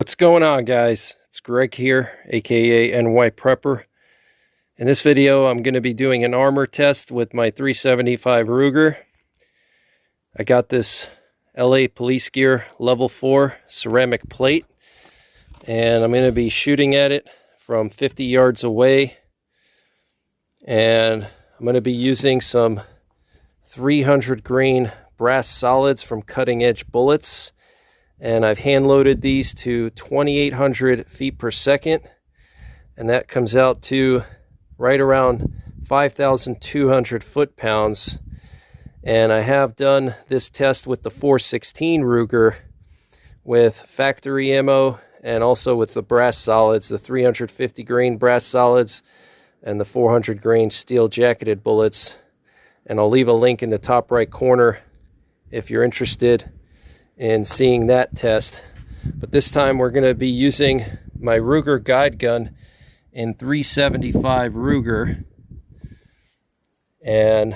What's going on, guys? It's Greg here, aka NYPrepper. In this video, I'm going to be doing an armor test with my 375 Ruger. I got this LA Police Gear level 4 ceramic plate, and I'm going to be shooting at it from 50 yards away. And I'm going to be using some 300 grain brass solids from Cutting Edge Bullets. And I've hand loaded these to 2,800 feet per second. And that comes out to right around 5,200 foot-pounds. And I have done this test with the 416 Ruger with factory ammo and also with the brass solids, the 350 grain brass solids and the 400 grain steel jacketed bullets. And I'll leave a link in the top right corner if you're interested in seeing that test. But this time we're going to be using my Ruger guide gun in 375 Ruger, and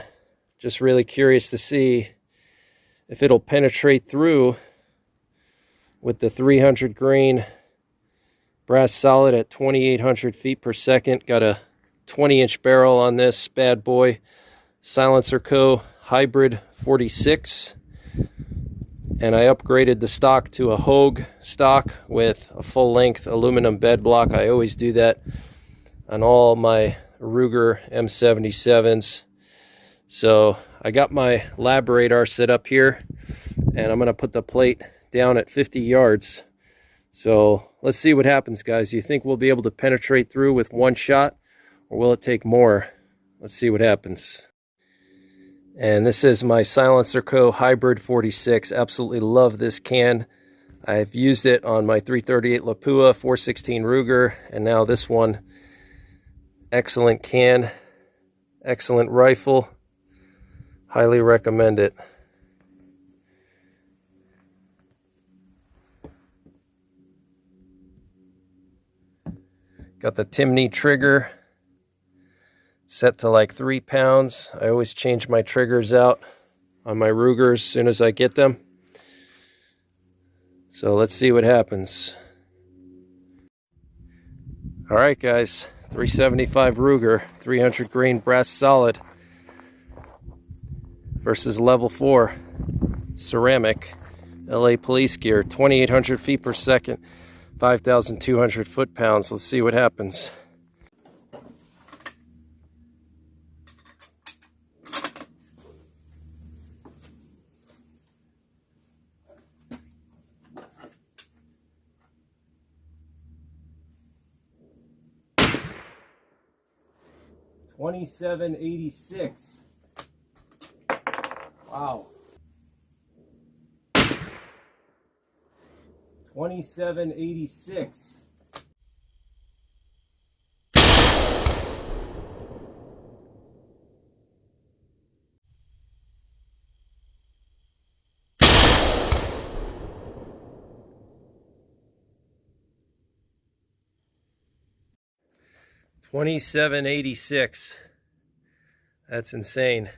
just really curious to see if it'll penetrate through with the 300 grain brass solid at 2,800 feet per second. Got a 20-inch barrel on this bad boy, Silencer Co. Hybrid 46. And I upgraded the stock to a Hogue stock with a full-length aluminum bed block. I always do that on all my Ruger M77s. So I got my lab radar set up here, and I'm going to put the plate down at 50 yards. So let's see what happens, guys. Do you think we'll be able to penetrate through with one shot, or will it take more? Let's see what happens. And this is my Silencer Co. Hybrid 46. Absolutely love this can. I've used it on my 338 Lapua, 416 Ruger, and now this one. Excellent can, excellent rifle. Highly recommend it. Got the Timney trigger set to like 3 pounds. I always change my triggers out on my Rugers as soon as I get them. So let's see what happens. All right, guys, 375 Ruger, 300 grain brass solid versus level 4 ceramic LA Police Gear, 2,800 feet per second, 5,200 foot-pounds. Let's see what happens. $27.86. Wow. $27.86. $27.86. That's insane.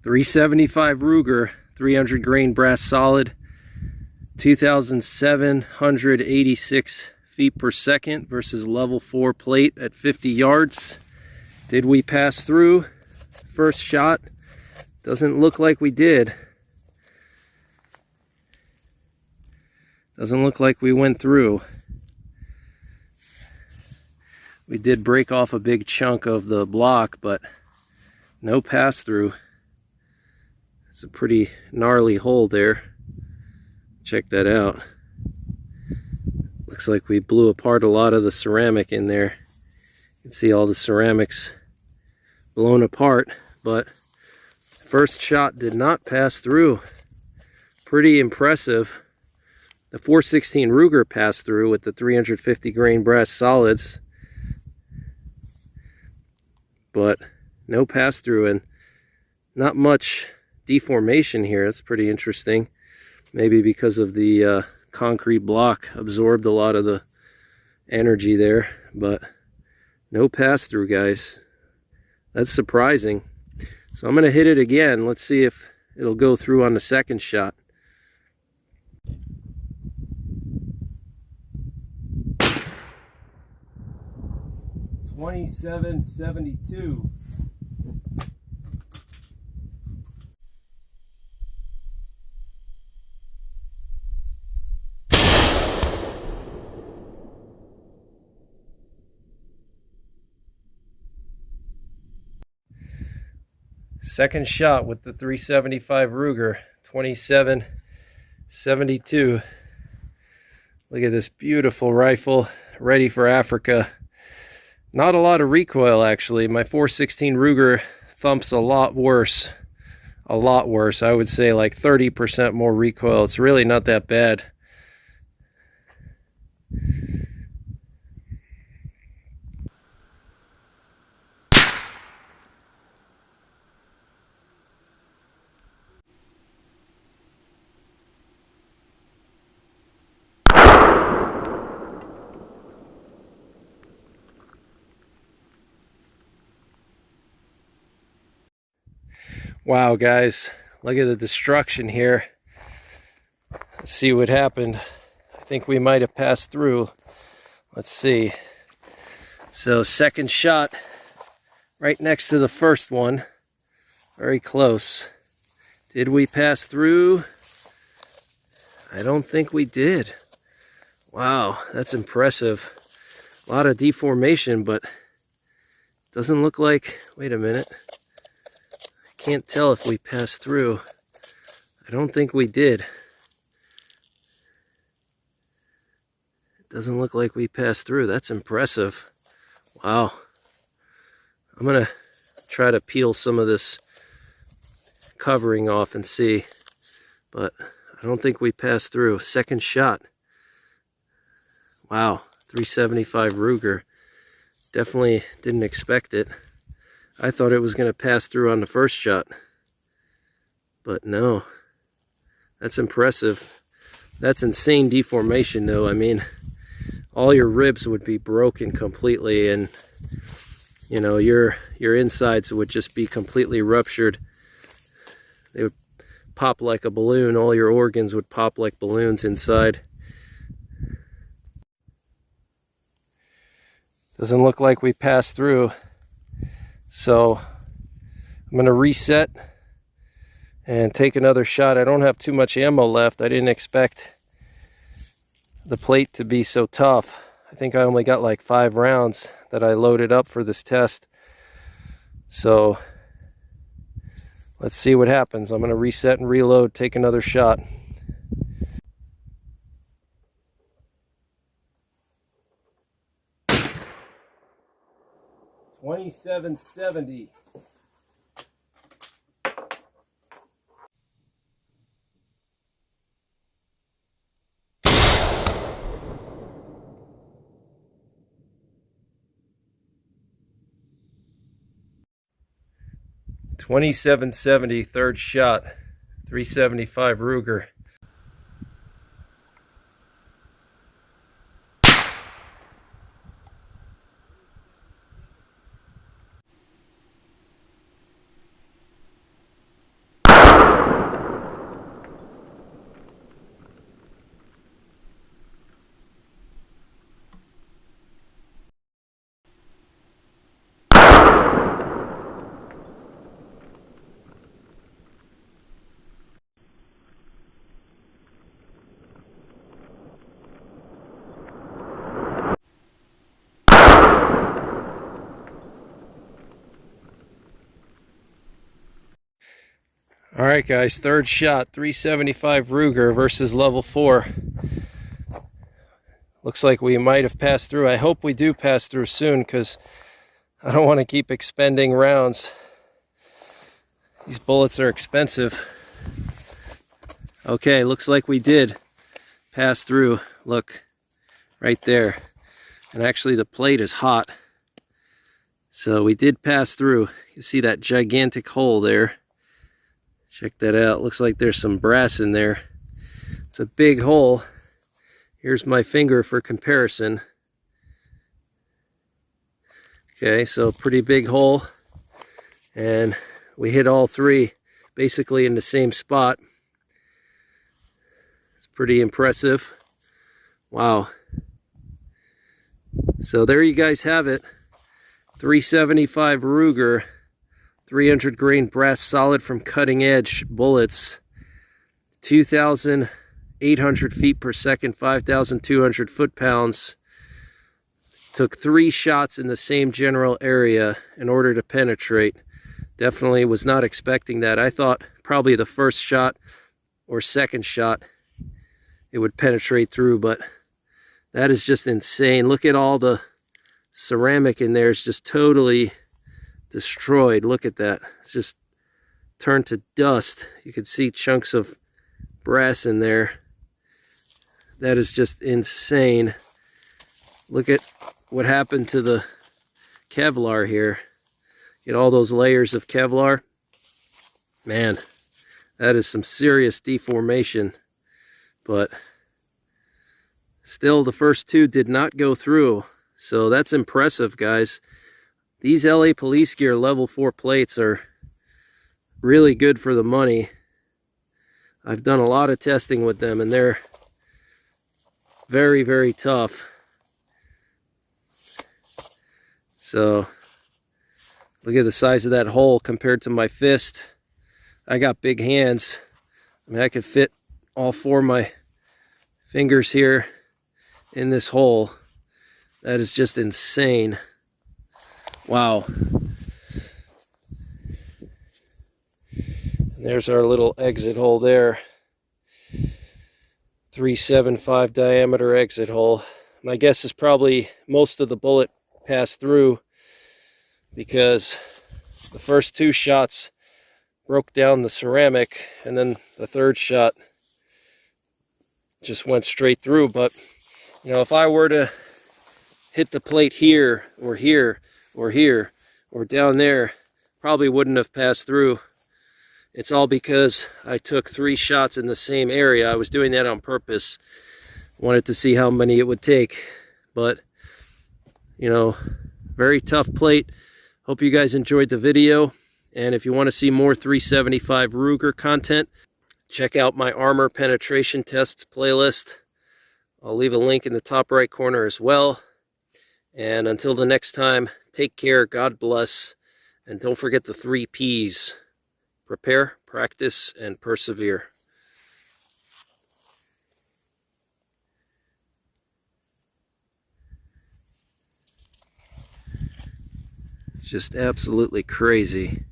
.375 Ruger, 300 grain brass solid, 2,786 feet per second versus level 4 plate at 50 yards. Did we pass through? First shot. Doesn't look like we did. Doesn't look like we went through. We did break off a big chunk of the block, but no pass through. It's a pretty gnarly hole there. Check that out. Looks like we blew apart a lot of the ceramic in there. You can see all the ceramics blown apart, but first shot did not pass through. Pretty impressive. The 416 Ruger passed through with the 350 grain brass solids, but no pass through, and not much deformation here. That's pretty interesting. Maybe because of the concrete block absorbed a lot of the energy there, but no pass-through, guys. That's surprising. So I'm going to hit it again. Let's see if it'll go through on the second shot. $27.72. Second shot with the 375 Ruger, 27.72. Look at this beautiful rifle, ready for Africa. Not a lot of recoil, actually. My 416 Ruger thumps a lot worse. A lot worse. I would say like 30% more recoil. It's really not that bad. Wow, guys, look at the destruction here. Let's see what happened. I think we might have passed through. Let's see. So second shot right next to the first one. Very close. Did we pass through? I don't think we did. Wow, that's impressive. A lot of deformation, but doesn't look like... Wait a minute. Can't tell if we passed through. I don't think we did. It doesn't look like we passed through. That's impressive. Wow. I'm gonna try to peel some of this covering off and see, but I don't think we passed through. Second shot. Wow, 375 Ruger. Definitely didn't expect it. I thought it was going to pass through on the first shot, but no. That's impressive. That's insane deformation, though. I mean, all your ribs would be broken completely, and you know, your insides would just be completely ruptured. They would pop like a balloon. All your organs would pop like balloons inside. Doesn't look like we passed through. So I'm going to reset and take another shot. I don't have too much ammo left. I didn't expect the plate to be so tough. I think I only got like 5 rounds that I loaded up for this test. So let's see what happens. I'm going to reset and reload, take another shot. $27.70. $27.70, third shot, 375 Ruger. All right, guys, third shot, 375 Ruger versus level 4. Looks like we might have passed through. I hope we do pass through soon, because I don't want to keep expending rounds. These bullets are expensive. Okay, looks like we did pass through. Look, right there. And actually the plate is hot. So we did pass through. You see that gigantic hole there. Check that out. Looks like there's some brass in there. It's a big hole. Here's my finger for comparison. Okay, so pretty big hole. And we hit all three basically in the same spot. It's pretty impressive. Wow. So there you guys have it. 375 Ruger, 300 grain brass solid from Cutting Edge bullets, 2,800 feet per second, 5,200 foot-pounds. Took 3 shots in the same general area in order to penetrate. Definitely was not expecting that. I thought probably the first shot or second shot it would penetrate through, but that is just insane. Look at all the ceramic in there. It's just totally destroyed. Look at that. It's just turned to dust. You can see chunks of brass in there. That is just insane. Look at what happened to the Kevlar here. Get all those layers of Kevlar. Man, that is some serious deformation. But still, the first 2 did not go through. So that's impressive, guys. These LA Police Gear level 4 plates are really good for the money. I've done a lot of testing with them, and they're very, very tough. So look at the size of that hole compared to my fist. I got big hands. I mean, I could fit all 4 of my fingers here in this hole. That is just insane. Wow. And there's our little exit hole there. 375 diameter exit hole. My guess is probably most of the bullet passed through, because the first 2 shots broke down the ceramic, and then the third shot just went straight through. But you know, if I were to hit the plate here or here or here or down there, probably wouldn't have passed through. It's all because I took 3 shots in the same area. I was doing that on purpose. Wanted to see how many it would take. But you know, very tough plate. Hope you guys enjoyed the video. And if you want to see more 375 Ruger content, check out my armor penetration tests playlist. I'll leave a link in the top right corner as well. And until the next time, take care, God bless, and don't forget the 3 P's. Prepare, practice, and persevere. It's just absolutely crazy.